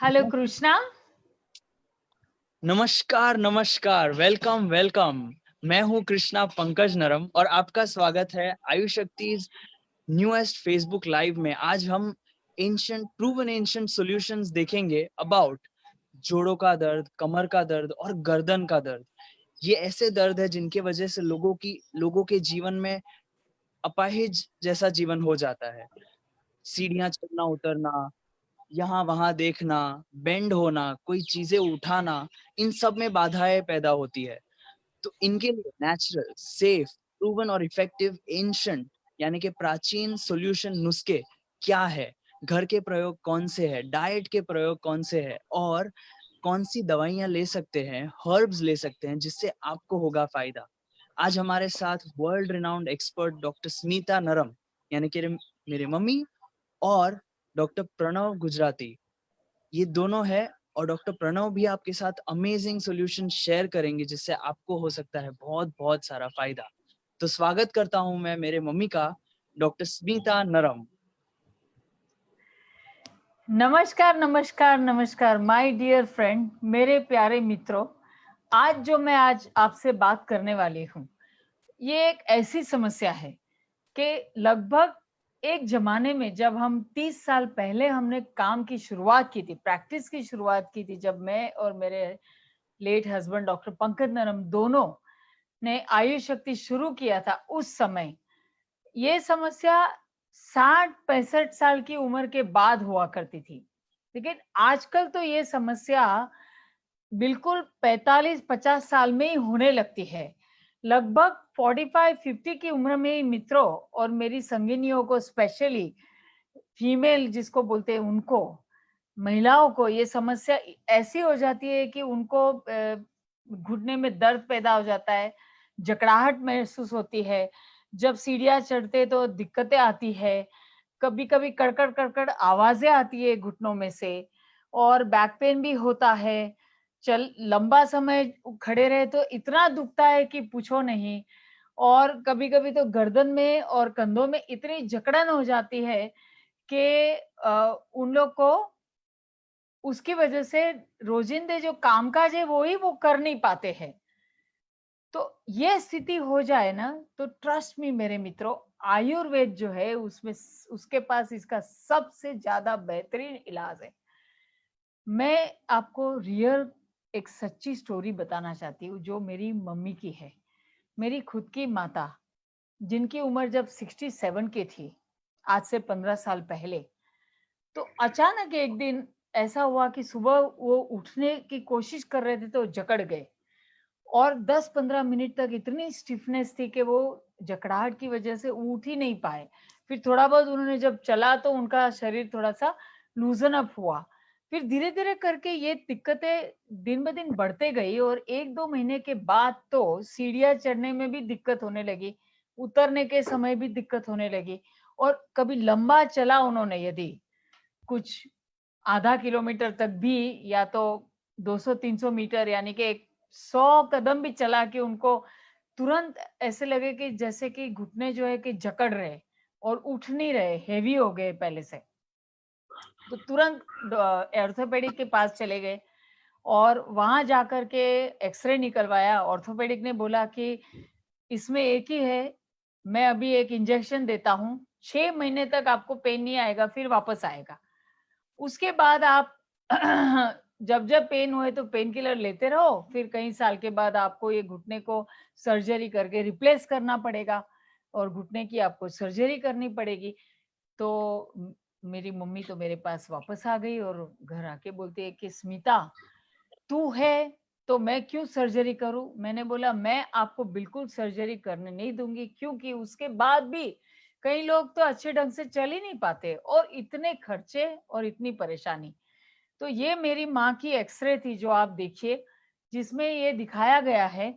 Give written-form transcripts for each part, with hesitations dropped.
Hello Krishna. नमस्कार नमस्कार, welcome welcome. मैं हूं कृष्णा पंकज नरम और आपका स्वागत है आयुष शक्तिज न्यूएस्ट फेसबुक लाइव में। आज हम एंशिएंट प्रूवन एंशिएंट सॉल्यूशंस देखेंगे अबाउट जोड़ों का दर्द, कमर का दर्द और गर्दन का दर्द। ये ऐसे दर्द है जिनके वजह से लोगों के जीवन में अपाहिज जैसा जीवन हो जाता है। सीढ़ियां चढ़ना उतरना, यहाँ वहां देखना, बेंड होना, कोई चीजें उठाना, इन सब में बाधाएं पैदा होती है। तो इनके लिए नेचुरल, सेफ, प्रूवन और इफेक्टिव एंशिएंट यानी कि प्राचीन सॉल्यूशन नुस्खे क्या है, घर के प्रयोग कौन से है, डाइट के प्रयोग कौन से है और कौन सी दवाइयां ले सकते हैं, हर्ब्स ले सकते हैं जिससे आपको होगा फायदा। आज हमारे साथ world renowned expert doctor Smita नरम यानी कि मेरे मम्मी और डॉक्टर प्रणव गुजराती, ये दोनों है। और डॉक्टर प्रणव भी आपके साथ अमेजिंग सॉल्यूशन शेयर करेंगे जिससे आपको हो सकता है बहुत बहुत सारा फायदा। तो स्वागत करता हूं मैं मेरे मम्मी का, डॉक्टर स्मिता नरम। नमस्कार नमस्कार नमस्कार माय डियर फ्रेंड, मेरे प्यारे मित्रों। आज आपसे बात करने वाली हूँ। ये एक ऐसी समस्या है कि लगभग एक जमाने में जब हम 30 साल पहले हमने काम की शुरुआत की थी, प्रैक्टिस की शुरुआत की थी, जब मैं और मेरे लेट हस्बैंड डॉक्टर पंकज नरम दोनों ने आयुष शक्ति शुरू किया था, उस समय ये समस्या 60-65 साल की उम्र के बाद हुआ करती थी। लेकिन आजकल तो ये समस्या बिल्कुल 45-50 साल में ही होने लगती है। लगभग 45-50 की उम्र में ही मित्रों और मेरी संगिनियों को, स्पेशली फीमेल जिसको बोलते हैं, उनको, महिलाओं को ये समस्या ऐसी हो जाती है कि उनको घुटने में दर्द पैदा हो जाता है, जकड़ाहट महसूस होती है, जब सीढ़ियां चढ़ते तो दिक्कतें आती है, कभी कभी कड़कड़ कड़कड़ आवाजें आती है घुटनों में से, और बैक पेन भी होता है। चल लंबा समय खड़े रहे तो इतना दुखता है कि पूछो नहीं। और कभी कभी तो गर्दन में और कंधों में इतनी जकड़न हो जाती है कि उन लोग को उसकी वजह से रोजिंदे जो कामकाज है वो ही वो कर नहीं पाते हैं। तो ये स्थिति हो जाए ना, तो ट्रस्ट मी मेरे मित्रों, आयुर्वेद जो है उसमें उसके पास इसका सबसे ज्यादा बेहतरीन इलाज है। मैं आपको रियल एक सच्ची स्टोरी बताना चाहती हूँ जो मेरी मम्मी की है। मेरी खुद की माता, जिनकी उम्र जब 67 की थी, आज से 15 साल पहले, तो अचानक एक दिन ऐसा हुआ कि सुबह वो उठने की कोशिश कर रहे थे तो जकड़ गए, और 10-15 मिनट तक इतनी स्टिफनेस थी कि वो जकड़ाहट की वजह से उठ ही नहीं पाए। फिर थोड़ा बहुत उन्होंने जब चला तो उनका शरीर थोड़ा सा लूजन अप हुआ। फिर धीरे धीरे करके ये दिक्कतें दिन ब दिन बढ़ते गई, और 1-2 महीने के बाद तो सीढ़ियां चढ़ने में भी दिक्कत होने लगी, उतरने के समय भी दिक्कत होने लगी। और कभी लंबा चला उन्होंने, यदि कुछ आधा किलोमीटर तक भी, या तो 200-300 मीटर, यानी कि 100 कदम भी चला, कि उनको तुरंत ऐसे लगे कि जैसे कि घुटने जो है कि जकड़ रहे और उठ नहीं रहे, हेवी हो गए पहले से। तो तुरंत ऑर्थोपेडिक के पास चले गए और वहां जाकर के एक्सरे निकलवाया। ऑर्थोपेडिक ने बोला कि इसमें एक ही है, मैं अभी एक इंजेक्शन देता हूँ, 6 महीने तक आपको पेन नहीं आएगा, फिर वापस आएगा। उसके बाद आप जब जब पेन हुए तो पेन किलर लेते रहो, फिर कई साल के बाद आपको ये घुटने को सर्जरी करके रिप्लेस करना पड़ेगा, और घुटने की आपको सर्जरी करनी पड़ेगी। तो मेरी मम्मी तो मेरे पास वापस आ गई और घर आके बोलती है कि स्मिता, तू है तो मैं क्यों सर्जरी करूं। मैंने बोला मैं आपको बिल्कुल सर्जरी करने नहीं दूंगी, क्योंकि उसके बाद भी कई लोग तो अच्छे ढंग से चल ही नहीं पाते, और इतने खर्चे और इतनी परेशानी। तो ये मेरी माँ की एक्सरे थी जो आप देखिए, जिसमें ये दिखाया गया है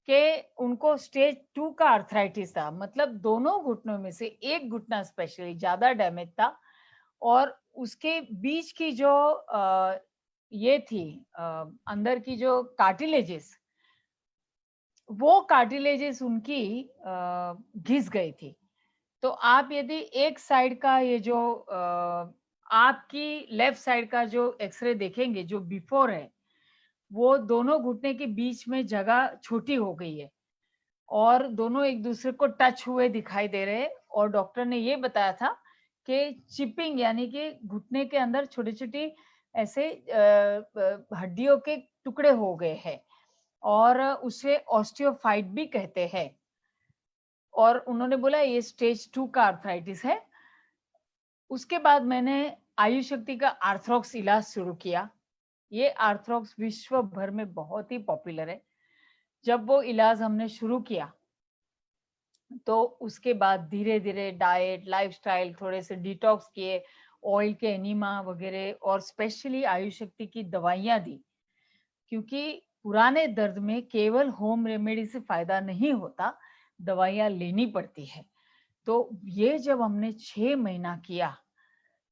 कि उनको स्टेज 2 का आर्थराइटिस था। मतलब दोनों घुटनों में से एक घुटना स्पेशली ज्यादा डैमेज था, और उसके बीच की जो ये थी, अंदर की जो कार्टिलेजेस, वो कार्टिलेजेस उनकी घिस गई थी। तो आप यदि एक साइड का ये जो आपकी लेफ्ट साइड का जो एक्सरे देखेंगे, जो बिफोर है, वो दोनों घुटने के बीच में जगह छोटी हो गई है और दोनों एक दूसरे को टच हुए दिखाई दे रहे हैं और डॉक्टर ने ये बताया था कि चिपिंग यानी कि घुटने के अंदर छोटी-छोटी ऐसे हड्डियों के टुकड़े हो गए हैं और उसे ऑस्टियोफाइट भी कहते हैं और उन्होंने बोला ये स्टेज 2 का आर्थराइटिस है। उसके बाद मैंने आयु शक्ति का आर्थ्रोक्स इलाज शुरू किया। ये आर्थ्रोक्स विश्व भर में बहुत ही पॉपुलर है। जब वो इलाज हमने शुरू किया, तो उसके बाद धीरे-धीरे डाइट, लाइफ़स्टाइल थोड़े से डिटॉक्स किए, ऑयल के एनिमा वगैरह और स्पेशली आयु शक्ति की दवाइयाँ दी। क्योंकि पुराने दर्द में केवल होम रेमेडी से फ़ायदा नहीं होता, दवाइयाँ लेनी पड़ती है। तो ये जब हमने 6 महीना किया,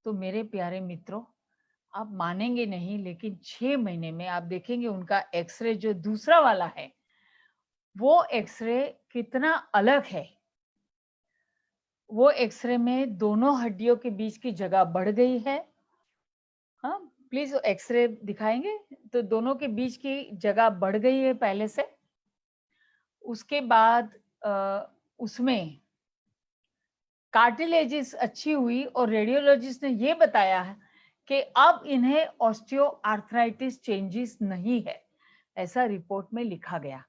तो मेरे प्यारे मित्रों, आप मानेंगे नहीं लेकिन 6 महीने में आप देखेंगे उनका एक्स-रे जो दूसरा वाला है, वो एक्स-रे कितना अलग है। वो एक्स-रे में दोनों हड्डियों के बीच की जगह बढ़ गई है। हाँ, प्लीज़ एक्स-रे दिखाएँगे? तो दोनों के बीच की जगह बढ़ गई है पहले से। उसके बाद उसमें कार्टिलेजिस अच्छी हुई और रेडियोलॉजिस्ट ने ये बताया है कि अब इन्हें ऑस्टियोआर्थराइटिस चेंजेस नहीं है, ऐसा रिपोर्ट में लिखा गया।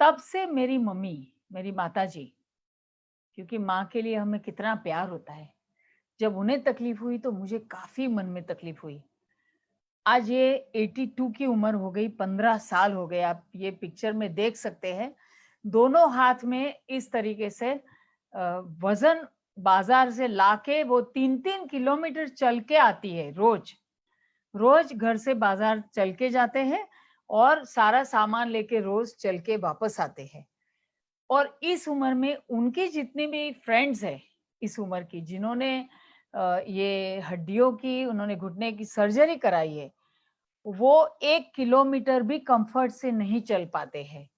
तब से मेरी मम्मी, मेरी माताजी, क्योंकि माँ के लिए हमें कितना प्यार होता है, जब उन्हें तकलीफ हुई तो मुझे काफ़ी मन में तकलीफ हुई। आज ये 82 की उम्र हो गई, 15 साल हो गए, आप ये पिक्चर में देख सकते हैं। दोनों हाथ में इस तरीके से वज़न बाज़ार से लाके वो 3-3 किलोमीटर चल के आती है रोज़। रोज़ घर से बाज़ार चल के जाते हैं और सारा सामान लेके रोज़ चल के वापस आते हैं। और इस उम्र में उनकी जितनी भी फ्रेंड्स हैं, इस उम्र की जिन्होंने ये हड्डियों की उन्होंने घुटने की सर्जरी कराई है, वो 1 किलोमीटर भी कम्फर्ट से नहीं चल पाते हैं।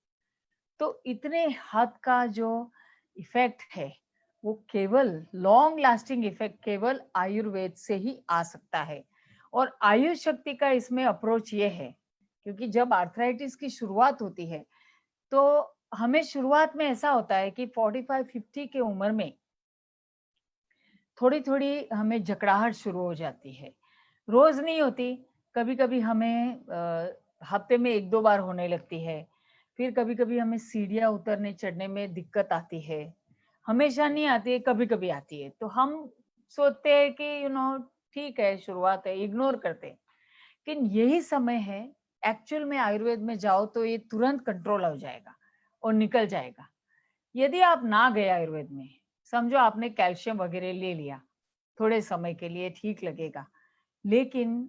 तो इतने हद का जो इफ़ेक्ट है, वो केवल लॉन्ग लास्टिंग इफ़ेक्ट केवल आयुर्वेद से ही आ सकता है। और आयु शक्ति का इसमें अप्रोच ये है, क्योंकि जब आर्थराइटिस की शुरुआत होती है, तो हमें शुरुआत में ऐसा होता है कि 45-50 की उम्र में थोड़ी-थोड़ी हमें जकड़ाहट शुरू हो जाती है। रोज़ नहीं होती, कभी-कभी हमें हफ्ते में 1-2 बार होने लगती है। फिर कभी-कभी हमें सीढ़ियाँ उतरने-चढ़ने में दिक्कत आती है। हमेशा नहीं आती है, कभी-कभी आती है। तो हम सोचते हैं कि ठीक है, शुरुआत है, इग्नोर करते हैं। लेकिन यही समय है, एक्चुअल में आयुर्वेद में जाओ तो ये तुरंत कंट्रोल हो जाएगा और निकल जाएगा। यदि आप ना गए आयुर्वेद में, समझो आपने कैल्शियम वगैरह ले लिया, थोड़े समय के लिए ठीक लगेगा। लेकिन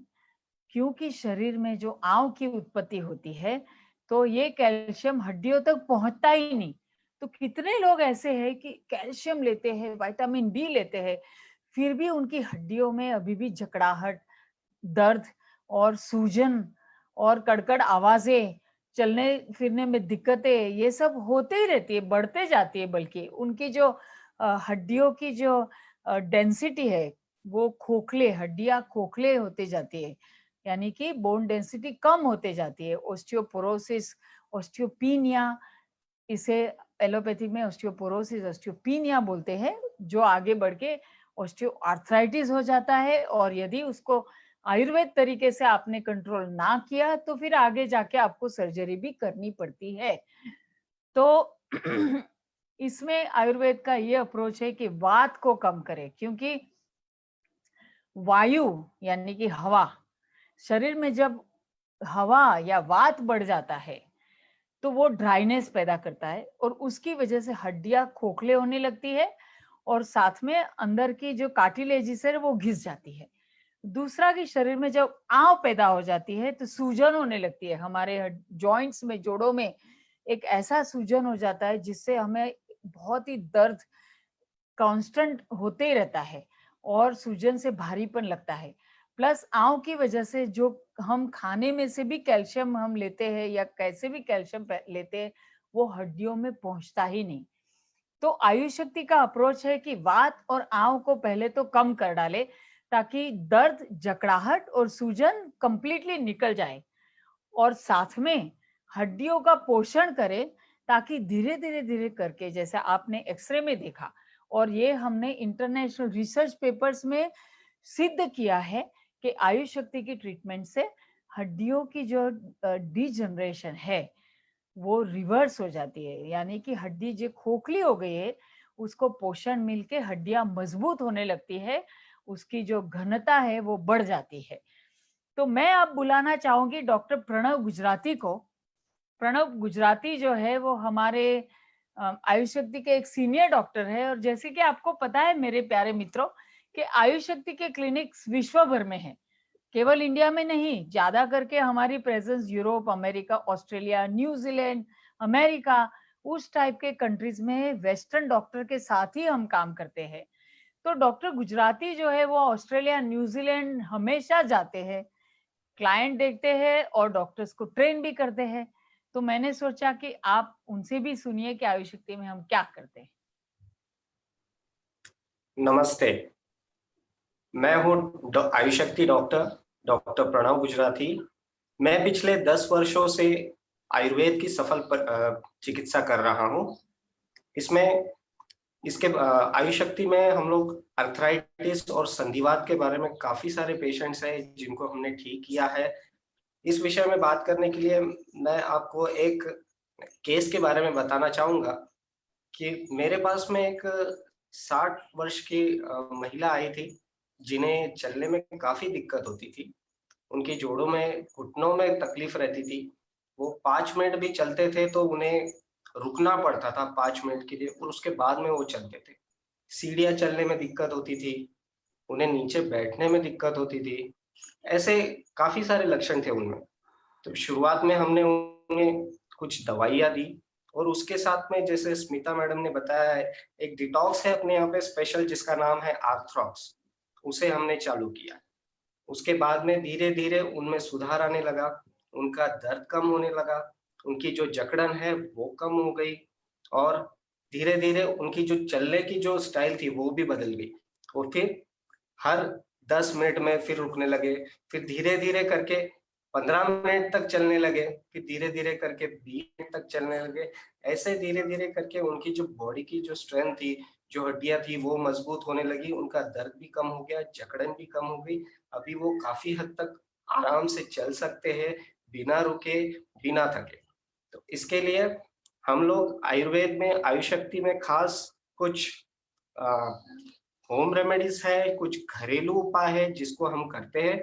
क्योंकि शरीर में जो आंव की उत्पत्ति होती है, तो ये कैल्शियम हड्डियों तक पहुंचता ही नहीं। तो कितने लोग ऐसे हैं कि कैल्शियम लेते हैं, विटामिन डी लेते हैं, फिर भी उनकी हड्डियों में अभी भी जकड़ाहट, दर्द और सूजन और कड़कड़ आवाजें, चलने-फिरने में दिक्कतें, ये सब होते ही रहती है, बढ़ते जाती है बल्कि। उनकी जो हड्डियों की जो डेंसिटी है, वो खोखले हड्डियाँ खोखले होते जाती है, यानी कि बोन डेंसिटी कम होते जाती है। ऑस्टियोपोरोसिस, ऑस्टियोपिनिया, इसे एलोपैथिक में ऑस्टियोपोरोसिस, ऑस्टियोपिनिया बोलते हैं, जो आगे बढ़ के ऑस्टियोआर्थराइटिस हो जाता है और यदि उसको आयुर्वेद तरीके से आपने कंट्रोल ना किया, तो फिर आगे जाके आपको सर्जरी भी करनी पड़ती है। तो इसमें आयुर्वेद का ये अप्रोच है कि वात को कम करें, क्योंकि वायु यानी कि हवा, शरीर में जब हवा या वात बढ़ जाता है, तो वो ड्राइनेस पैदा करता है और उसकी वजह से हड्डियाँ खोखले होने लगती है और साथ में अंदर की जो कार्टिलेजिस है वो घिस जाती है। दूसरा कि शरीर में जब आंव पैदा हो जाती है तो सूजन होने लगती है, हमारे जॉइंट्स में, जोड़ों में एक ऐसा सूजन हो जाता है जिससे हमें बहुत ही दर्द कांस्टेंट होते ही रहता है और सूजन से भारीपन लगता है। प्लस आंव की वजह से जो हम खाने में से भी कैल्शियम हम लेते हैं या कैसे भी कैल्शियम लेते हैं, वो हड्डियों में पहुंचता ही नहीं। तो आयु शक्ति का अप्रोच है कि वात और आंव को पहले तो कम कर डाले, ताकि दर्द, जकड़ाहट और सूजन कंप्लीटली निकल जाए, और साथ में हड्डियों का पोषण करे, ताकि धीरे धीरे धीरे करके, जैसे आपने एक्सरे में देखा और ये हमने इंटरनेशनल रिसर्च पेपर्स में सिद्ध किया है कि आयुष शक्ति की ट्रीटमेंट से हड्डियों की जो डिजनरेशन है वो रिवर्स हो जाती है, यानी कि हड्डी जो खोखली हो गई है उसको पोषण मिलके हड्डियां मजबूत होने लगती है, उसकी जो घनता है वो बढ़ जाती है। तो मैं अब बुलाना चाहूंगी डॉक्टर प्रणव गुजराती को। प्रणव गुजराती जो है वो हमारे आयुष शक्ति के एक सीनियर डॉक्टर है, और जैसे कि आपको पता है मेरे प्यारे मित्रों कि आयुष शक्ति के क्लिनिक्स विश्व भर में है, केवल इंडिया में नहीं, ज्यादा करके हमारी presence Europe, America, Australia, New Zealand, America, उस टाइप के कंट्रीज में वेस्टर्न डॉक्टर के साथ ही हम काम करते हैं। तो डॉक्टर गुजराती जो है वो ऑस्ट्रेलिया, न्यूजीलैंड हमेशा जाते हैं, क्लाइंट देखते हैं और डॉक्टर्स को ट्रेन भी करते हैं। तो मैंने सोचा कि आप उनसे भी सुनिए कि आयुष शक्ति में हम क्या करते हैं। नमस्ते, मैं हूँ आयुष शक्ति डॉक्टर प्रणव गुजराती। मैं पिछले 10 वर्षों से आयुर्वेद की सफल चिकित्सा कर रहा हूँ। इसके आयुष शक्ति में हम लोग अर्थराइटिस और संधिवात के बारे में काफी सारे पेशेंट्स हैं जिनको हमने ठीक किया है। इस विषय में बात करने के लिए मैं आपको एक केस के बारे में बताना चाहूंगा कि मेरे पास में एक 60 वर्ष की महिला आई थी जिन्हें चलने में काफी दिक्कत होती थी। उनके जोड़ों में, घुटनों में तकलीफ रहती थी। वो 5 मिनट भी चलते थे तो उन्हें रुकना पड़ता था 5 मिनट के लिए, और उसके बाद में वो चलते थे। सीढ़ियां चलने में दिक्कत होती थी, उन्हें नीचे बैठने में दिक्कत होती थी। ऐसे काफी सारे लक्षण थे उनमें। तो शुरुआत में हमने उन्हें कुछ दवाइयाँ दी, और उसके साथ में, जैसे स्मिता मैडम ने बताया है, एक डिटॉक्स है अपने यहाँ पे स्पेशल जिसका नाम है आर्थ्रॉक्स, उसे हमने चालू किया। उसके बाद में धीरे धीरे उनमें सुधार आने लगा, उनका दर्द कम होने लगा, उनकी जो जकड़न है वो कम हो गई, और धीरे धीरे उनकी जो चलने की जो स्टाइल थी वो भी बदल गई। और फिर हर 10 मिनट में फिर रुकने लगे, फिर धीरे धीरे करके 15 मिनट तक चलने लगे, फिर धीरे धीरे करके 20 मिनट तक चलने लगे। ऐसे धीरे धीरे करके उनकी जो बॉडी की जो स्ट्रेंथ थी, जो हड्डियां थी, वो मजबूत होने लगी, उनका दर्द भी कम हो गया, जकड़न भी कम हो गई। अभी वो काफी हद तक आराम से चल सकते हैं, बिना रुके, बिना थके। तो इसके लिए हम लोग आयुर्वेद में, आयुष शक्ति में खास कुछ होम रेमेडीज है, कुछ घरेलू उपाय है जिसको हम करते हैं,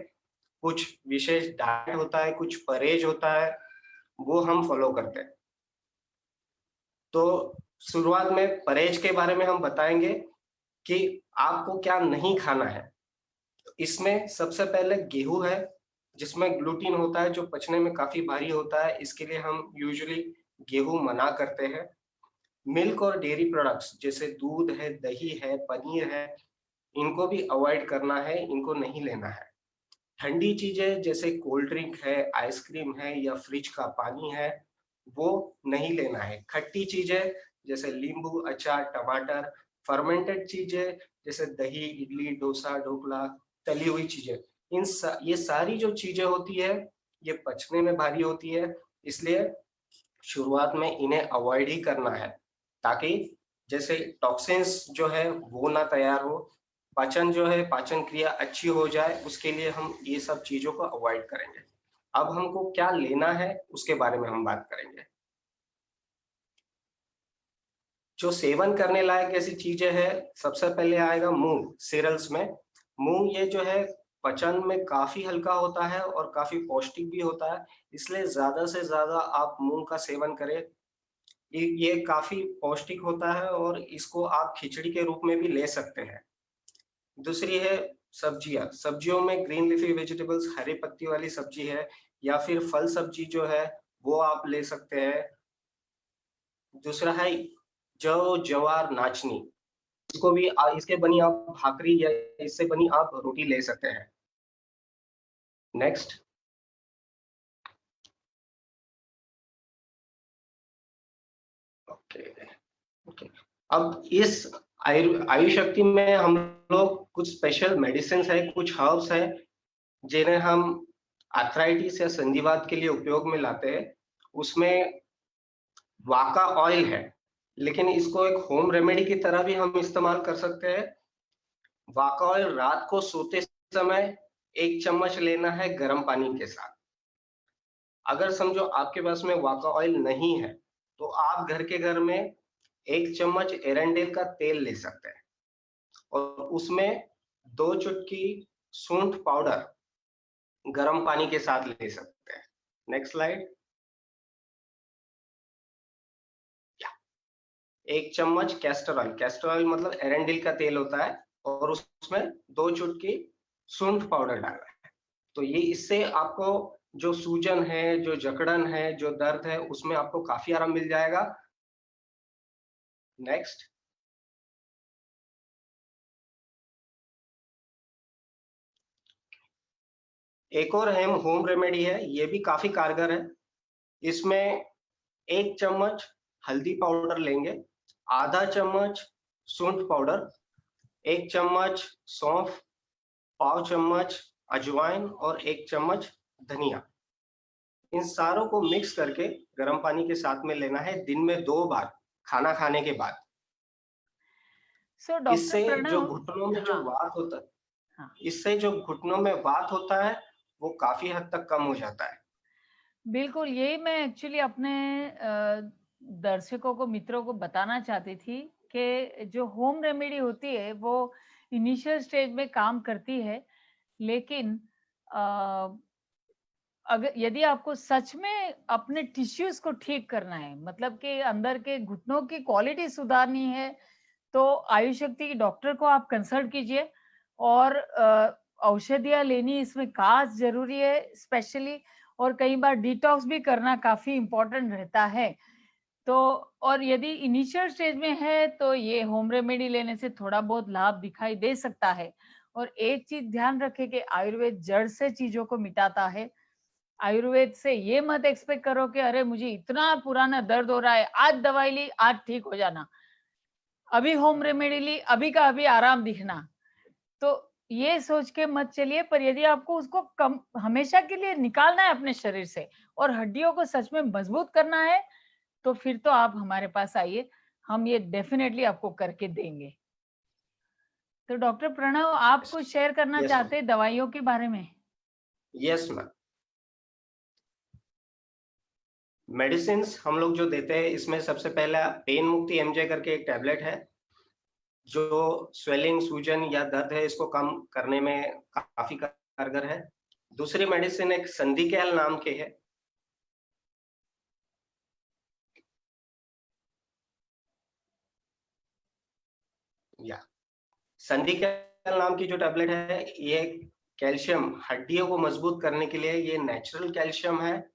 कुछ विशेष डाइट होता है, कुछ परहेज होता है, वो हम फॉलो करते हैं। तो शुरुआत में परहेज के बारे में हम बताएंगे कि आपको क्या नहीं खाना है। तो इसमें सबसे पहले गेहूं है, जिसमें ग्लूटीन होता है जो पचने में काफी भारी होता है, इसके लिए हम यूजुअली गेहूं मना करते हैं। मिल्क और डेयरी प्रोडक्ट्स जैसे दूध है, दही है, पनीर है, इनको भी अवॉइड करना है, इनको नहीं लेना है। ठंडी चीजें जैसे कोल्ड ड्रिंक है, आइसक्रीम है, या फ्रिज का पानी है, वो नहीं लेना है। खट्टी चीजें जैसे नींबू, अचार, टमाटर, फर्मेंटेड चीजें जैसे दही, इडली, डोसा, ढोकला, तली हुई चीजें, ये सारी जो चीजें होती है ये पचने में भारी होती है, इसलिए शुरुआत में इन्हें अवॉइड ही करना है, ताकि जैसे टॉक्सिन्स जो है वो ना तैयार हो, पाचन जो है, पाचन क्रिया अच्छी हो जाए, उसके लिए हम ये सब चीजों को अवॉइड करेंगे। अब हमको क्या लेना है उसके बारे में हम बात करेंगे। जो सेवन करने लायक ऐसी चीजें हैं, सबसे पहले आएगा मूंग। सीरियल्स में मूंग, ये जो है पचन में काफी हल्का होता है और काफी पौष्टिक भी होता है, इसलिए ज्यादा से ज्यादा आप मूंग का सेवन करें। ये काफी पौष्टिक होता है और इसको आप खिचड़ी के रूप में भी ले सकते हैं। दूसरी है सब्जियां। सब्जियों में ग्रीन लीफी वेजिटेबल्स, हरी पत्ती वाली सब्जी है, या फिर फल सब्जी जो है वो आप ले सकते हैं। दूसरा है जौ, ज्वार, नाचनी, इसको भी इसके बनी आप भाकरी या इससे बनी आप रोटी ले सकते हैं। Next, okay. अब इस आयुष शक्ति में हम लोग कुछ स्पेशल मेडिसिन है, कुछ हर्ब्स है जिन्हें हम आर्थराइटिस या संधिवात के लिए उपयोग में लाते हैं। उसमें वाका ऑयल है, लेकिन इसको एक होम रेमेडी की तरह भी हम इस्तेमाल कर सकते हैं। वाका ऑयल रात को सोते समय 1 चम्मच लेना है गर्म पानी के साथ। अगर समझो आपके पास में वाका ऑयल नहीं है, तो आप घर में 1 चम्मच एरंडेल का तेल ले सकते हैं और उसमें 2 चुटकी सूंठ पाउडर गर्म पानी के साथ ले सकते हैं। Next slide. 1 चम्मच कैस्टर ऑयल मतलब एरंडेल का तेल होता है और उसमें 2 चुटकी सूंठ पाउडर डालना है। तो ये इससे आपको जो सूजन है, जो जकड़न है, जो दर्द है, उसमें आपको काफी आराम मिल जाएगा। नेक्स्ट। एक और होम रेमेडी है, ये भी काफी कारगर है। इसमें 1 चम्मच हल्दी पाउडर लेंगे, आधा चम्मच सूंठ पाउडर, 1 चम्मच सौंफ, पाव चम्मच अजवाइन और 1 चम्मच धनिया। इन सारों को मिक्स करके गर्म पानी के साथ में लेना है दिन में 2 बार खाना खाने के बाद। सो डॉक्टर इससे जो प्रणव, घुटनों में जो हाँ वात होता है, हाँ इससे जो घुटनों में वात होता है वो काफी हद तक कम हो जाता है। बिल्कुल, यही मैं एक्चुअली अपने दर्शकों को, मित्रों को बताना चाहती थी कि जो होम रेमेडी होती है वो इनिशियल स्टेज में काम करती है, लेकिन अ, अगर यदि आपको सच में अपने टिश्यूज़ को ठीक करना है, मतलब कि अंदर के घुटनों की क्वालिटी सुधारनी है, तो आयुशक्ति की डॉक्टर को आप कंसल्ट कीजिए और औषधियाँ लेनी इसमें ख़ास ज़रूरी है स्पेशली, और कई बार डिटॉक्स भी करना काफ़ी इम्पोर्टेंट रहता है। तो और यदि इनिशियल स्टेज में है तो ये होम रेमेडी लेने से थोड़ा बहुत लाभ दिखाई दे सकता है। और एक चीज़ ध्यान रखें कि आयुर्वेद जड़ से चीज़ों को मिटाता है। आयुर्वेद से ये मत एक्सपेक्ट करो कि अरे मुझे इतना पुराना दर्द हो रहा है, आज दवाई ली, आज ठीक हो जाना। अभी होम रेमेडी ली, अभी का अभी आराम दिखना। तो ये सोच के मत चलिए, पर यदि आपको उसको कम हमेशा के लिए निकालना है अपने शरीर से और हड्डियों को सच में मजबूत करना है, तो फिर तो आप हमारे पास आइए, हम ये डेफिनेटली आपको करके देंगे। तो डॉक्टर प्रणव, आप कुछ शेयर करना यस मैम। चाहते हैं दवाइयों के बारे में? Yes ma'am. मेडिसिन हम लोग जो देते हैं इसमें सबसे पहला पेन मुक्ति एमजे करके एक टैबलेट है, जो स्वेलिंग, सूजन या दर्द है इसको कम करने में काफी कारगर है। दूसरी मेडिसिन एक संधिकैल नाम के है। या संधिकैल नाम की जो टैबलेट है, ये कैल्शियम हड्डियों को मजबूत करने के लिए, ये नेचुरल कैल्शियम है।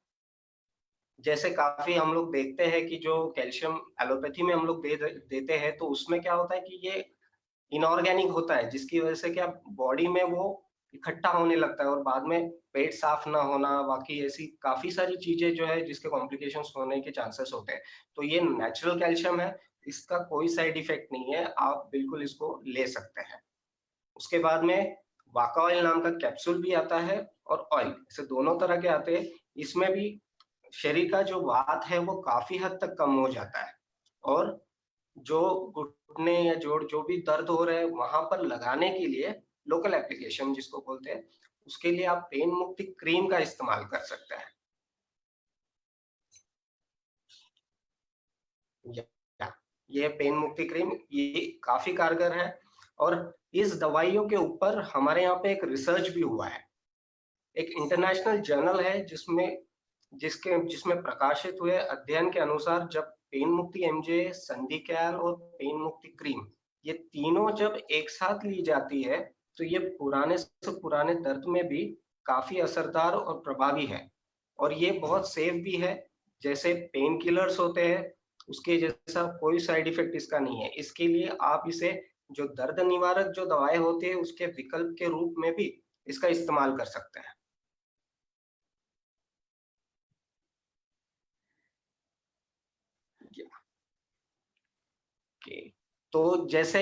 जैसे काफी हम लोग देखते हैं कि जो कैल्शियम एलोपैथी में हम लोग देते हैं, तो उसमें क्या होता है कि ये इनऑर्गेनिक होता है, जिसकी वजह से क्या बॉडी में वो इकट्ठा होने लगता है और बाद में पेट साफ ना होना, बाकी ऐसी काफी सारी चीजें जो है जिसके कॉम्प्लिकेशंस होने के चांसेस होते हैं। तो ये नेचुरल कैल्शियम है, इसका कोई साइड इफेक्ट नहीं है, आप बिल्कुल इसको ले सकते हैं। उसके बाद में वाका ऑयल नाम का कैप्सूल भी आता है और ऑयल, ऐसे दोनों तरह के आते हैं। इसमें भी शरीर का जो वात है वो काफी हद तक कम हो जाता है और जो घुटने या जोड़ जो भी दर्द हो रहे हैं वहां पर लगाने के लिए लोकल एप्लीकेशन जिसको बोलते हैं, उसके लिए आप पेन मुक्ति क्रीम का इस्तेमाल कर सकते हैं। या ये पेन मुक्ति क्रीम ये काफी कारगर है और इस दवाइयों के ऊपर हमारे यहाँ पे एक रिसर्च भी हुआ है। एक इंटरनेशनल जर्नल है जिसमें प्रकाशित हुए अध्ययन के अनुसार, जब पेन मुक्ति एमजे, संधिकैल और पेन मुक्ति क्रीम ये तीनों जब एक साथ ली जाती है, तो ये पुराने से पुराने दर्द में भी काफी असरदार और प्रभावी है और ये बहुत सेफ भी है। जैसे पेन किलर्स होते हैं उसके जैसा कोई साइड इफेक्ट इसका नहीं है। इसके लिए आप इसे जो दर्द निवारक जो दवाएं होती है उसके विकल्प के रूप में भी इसका इस्तेमाल कर सकते हैं। ओके, तो जैसे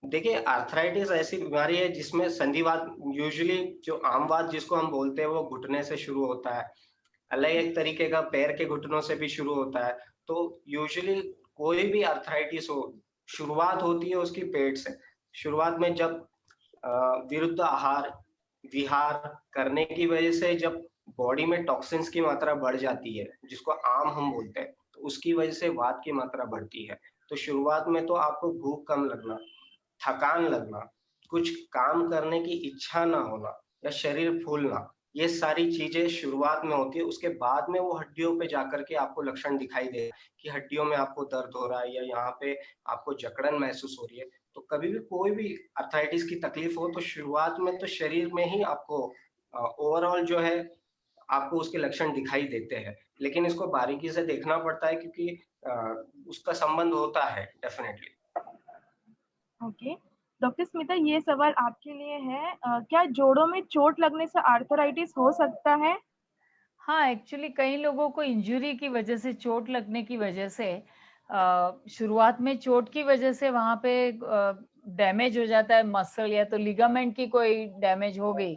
देखिए, आर्थराइटिस ऐसी बीमारी है जिसमें संधिवात, यूजुअली जो आम वात जिसको हम बोलते हैं, वो घुटने से शुरू होता है। अलग एक तरीके का पैर के घुटनों से भी शुरू होता है। तो यूजुअली कोई भी आर्थराइटिस हो, शुरुआत होती है उसकी पेट से। शुरुआत में जब विरुद्ध आहार, विहार करने की वजह से जब बॉडी में टॉक्सिन्स की मात्रा बढ़ जाती है, जिसको आम हम बोलते हैं, तो उसकी वजह से वात की मात्रा बढ़ती है। तो शुरुआत में तो आपको भूख कम लगना, थकान लगना, कुछ काम करने की इच्छा ना होना या शरीर फूलना, ये सारी चीजें शुरुआत में होती है। उसके बाद में वो हड्डियों पे जाकर के आपको लक्षण दिखाई दे कि हड्डियों में आपको दर्द हो रहा है या यहाँ पे आपको जकड़न महसूस हो रही है। तो कभी भी कोई भी अर्थराइटिस की तकलीफ हो तो शुरुआत में तो शरीर में ही आपको ओवरऑल जो है आपको उसके लक्षण दिखाई देते हैं। लेकिन इसको बारीकी से देखना पड़ता है क्योंकि अ, उसका संबंध होता है डेफिनिटली। ओके। डॉक्टर स्मिता, ये सवाल आपके लिए है। क्या जोड़ों में चोट लगने से आर्थराइटिस हो सकता है? हाँ, एक्चुअली कई लोगों को इंजरी की वजह से, चोट लगने की वजह से शुरुआत में चोट की वजह से वहाँ पे डैमेज हो जाता है मसल, या तो लिगामेंट की कोई डैमेज हो गई,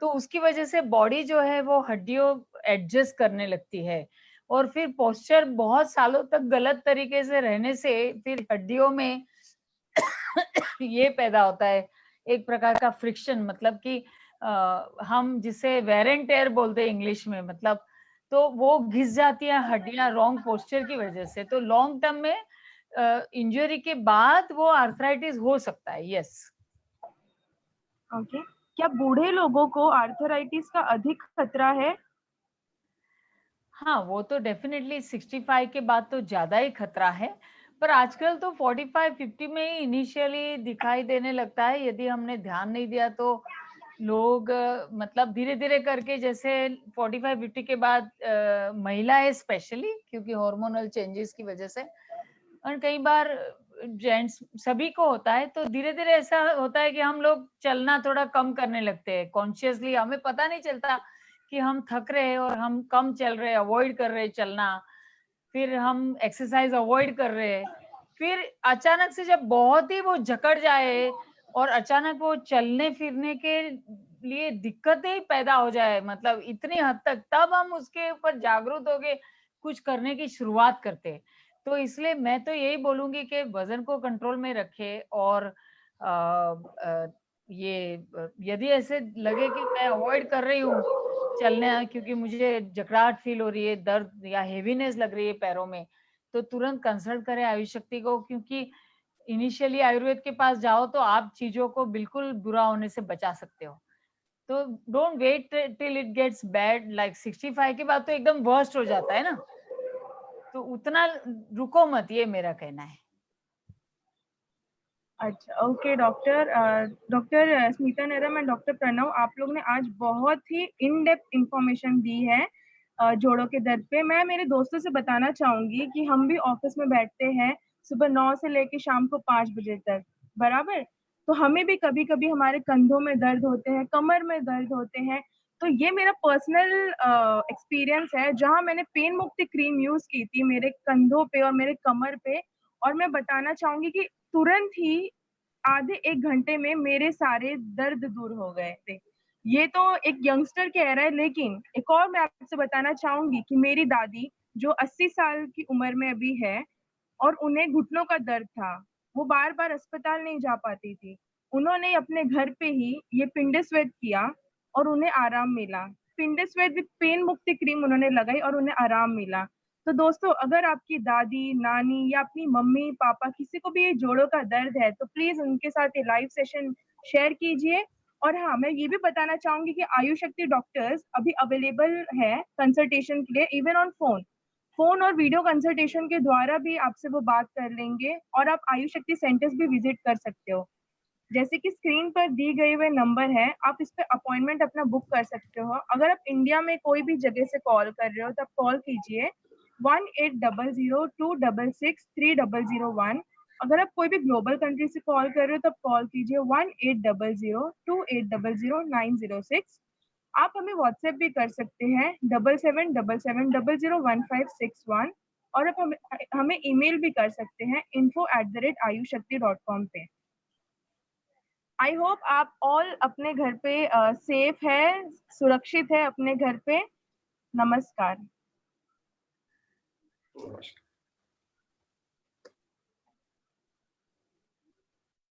तो उसकी वजह से बॉडी जो है वो हड्डियों एडजस्ट करने लगती है, और फिर पोस्चर बहुत सालों तक गलत तरीके से रहने से फिर हड्डियों में ये पैदा होता है, एक प्रकार का फ्रिक्शन, मतलब कि हम जिसे वेर एंड टेयर बोलते हैं इंग्लिश में, मतलब तो वो घिस जाती है हड्डियां रॉन्ग पोस्चर की वजह से। तो लॉन्ग टर्म में इंजरी के बाद वो आर्थराइटिस हो सकता है। यस। ओके। क्या बूढ़े लोगों को आर्थराइटिस का अधिक खतरा है? हाँ, वो तो डेफिनेटली 65 के बाद तो ज्यादा ही खतरा है, पर आजकल तो 45-50 में ही इनिशियली दिखाई देने लगता है। यदि हमने ध्यान नहीं दिया तो लोग मतलब धीरे-धीरे करके, जैसे 45-50 के बाद महिलाएं स्पेशली, क्योंकि हार्मोनल चेंजेस की वजह से, और कई बार जेंट्स, सभी को होता है, तो धीरे-धीरे ऐसा होता है कि हम लोग चलना थोड़ा कम करने लगते हैं कॉन्शियसली। हमें पता नहीं चलता कि हम थक रहे हैं और हम कम चल रहे हैं, अवॉइड कर रहे हैं चलना, फिर हम एक्सरसाइज अवॉइड कर रहे हैं। फिर अचानक से जब बहुत ही वो जकड़ जाए और अचानक वो चलने फिरने के लिए दिक्कतें पैदा हो जाए, मतलब इतनी हद तक, तब हम उसके ऊपर जागरूक होके कुछ करने की शुरुआत करते हैं। तो इसलिए मैं तो यही बोलूंगी कि वजन को कंट्रोल में रखे, और यदि ऐसे लगे कि मैं अवॉइड कर रही हूँ चलना क्योंकि मुझे जकड़ाहट फील हो रही है, दर्द या हेवीनेस लग रही है पैरों में, तो तुरंत कंसल्ट करें आयुष शक्ति को, क्योंकि इनिशियली आयुर्वेद के पास जाओ तो आप चीजों को बिल्कुल बुरा होने से बचा सकते हो। तो don't wait till it gets bad, like 65 के बाद तो एकदम वर्स्ट हो जाता है ना, तो उतना रुको मत, ये मेरा कहना है। अच्छा, ओके डॉक्टर। डॉक्टर स्मिता नरम एंड डॉक्टर प्रणव, आप लोग ने आज बहुत ही इन डेप्थ इंफॉर्मेशन दी है जोड़ों के दर्द पे। मैं मेरे दोस्तों से बताना चाहूंगी कि हम भी ऑफिस में बैठते हैं सुबह 9 से लेके शाम को 5 बजे तक, बराबर। तो हमें भी कभी कभी हमारे कंधों में दर्द होते हैं, कमर में दर्द होते हैं। तो ये मेरा पर्सनल एक्सपीरियंस है, जहाँ मैंने पेन मुक्ति क्रीम यूज की थी मेरे कंधों पे और मेरे कमर पे। और मैं बताना चाहूंगी कि तुरंत ही आधे 1 घंटे में मेरे सारे दर्द दूर हो गए थे। ये तो एक यंगस्टर कह रहा है, लेकिन एक और मैं आपसे बताना चाहूंगी कि मेरी दादी जो 80 साल की उम्र में अभी है और उन्हें घुटनों का दर्द था, वो बार-बार अस्पताल नहीं जा पाती थी। उन्होंने अपने घर पे ही ये पिंडस्वेद किया और उन्हें आराम मिला। पिंडस्वेद विद पेन मुक्ति क्रीम उन्होंने लगाई और उन्हें आराम मिला। तो दोस्तों, अगर आपकी दादी, नानी या अपनी मम्मी-पापा किसी को भी ये जोड़ों का दर्द है, तो प्लीज़ उनके साथ ये लाइव सेशन शेयर कीजिए। और हाँ, मैं ये भी बताना चाहूँगी कि आयुष शक्ति डॉक्टर्स अभी अवेलेबल है कंसल्टेशन के लिए, इवन ऑन फ़ोन। फ़ोन और वीडियो कंसल्टेशन के द्वारा भी आपसे वो बात कर लेंगे, और आप आयुष शक्ति सेंटर्स भी विज़िट कर सकते हो। जैसे कि स्क्रीन पर दी गई हुए नंबर है, आप इस पे अपॉइंटमेंट अपना बुक कर सकते हो। अगर आप इंडिया में कोई भी जगह से कॉल कर रहे हो, तो आप कॉल कीजिए 1800-266-3001। अगर आप कोई भी ग्लोबल कंट्री से कॉल कर रहे हो, तो आप कॉल कीजिए 1800-2800-906। आप हमें व्हाट्सएप भी कर सकते हैं 7777001561। और आप हमें ईमेल भी कर सकते हैं info@ayushakti.com पे। आई होप आप ऑल अपने घर पे सेफ है, सुरक्षित है अपने घर पे। नमस्कार। नमस्कार।